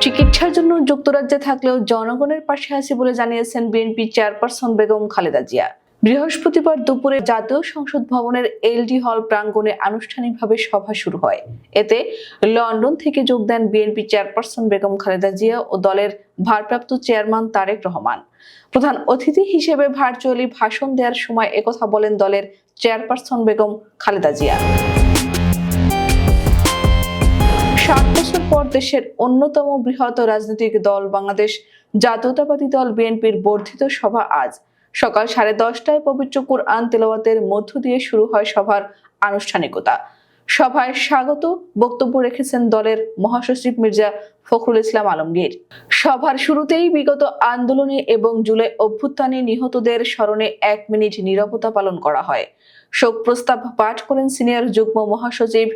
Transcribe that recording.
চিকিৎসার জন্য যুক্তরাজ্যে থাকলেও জনগণের পাশে আছি বলে জানিয়েছেন বিএনপি চেয়ারপারসন বেগম খালেদা জিয়া। বৃহস্পতিবার দুপুরে জাতীয় সংসদ ভবনের এলডি হল প্রাঙ্গণে আনুষ্ঠানিকভাবে সভা শুরু হয়। এতে লন্ডন থেকে যোগ দেন বিএনপি চেয়ারপারসন বেগম খালেদা জিয়া ও দলের ভারপ্রাপ্ত চেয়ারম্যান তারেক রহমান। প্রধান অতিথি হিসেবে ভার্চুয়ালি ভাষণ দেওয়ার সময় একথা বলেন দলের চেয়ারপারসন বেগম খালেদা জিয়া। 60 বছর পর দেশের অন্যতম বৃহৎ রাজনৈতিক দল বাংলাদেশ জাতীয়তাবাদী দল বিএনপির বর্ধিত সভা আজ সকাল 10:30টায় পবিত্র কুরআন তেলাওয়াতের মধ্য দিয়ে শুরু হয় সভার আনুষ্ঠানিকতা। সভায় স্বাগত বক্তব্য রেখেছেন দলের মহাসচিব মির্জা ফখরুল ইসলাম আলমগীর। সভার শুরুতেই বিগত আন্দোলনে এবং জুলাই অভ্যুত্থানে নিহতদের স্মরণে 1 মিনিট নীরবতা পালন করা হয়। শোক প্রস্তাব পাঠ করেন সিনিয়র যুগ্ম মহাসচিব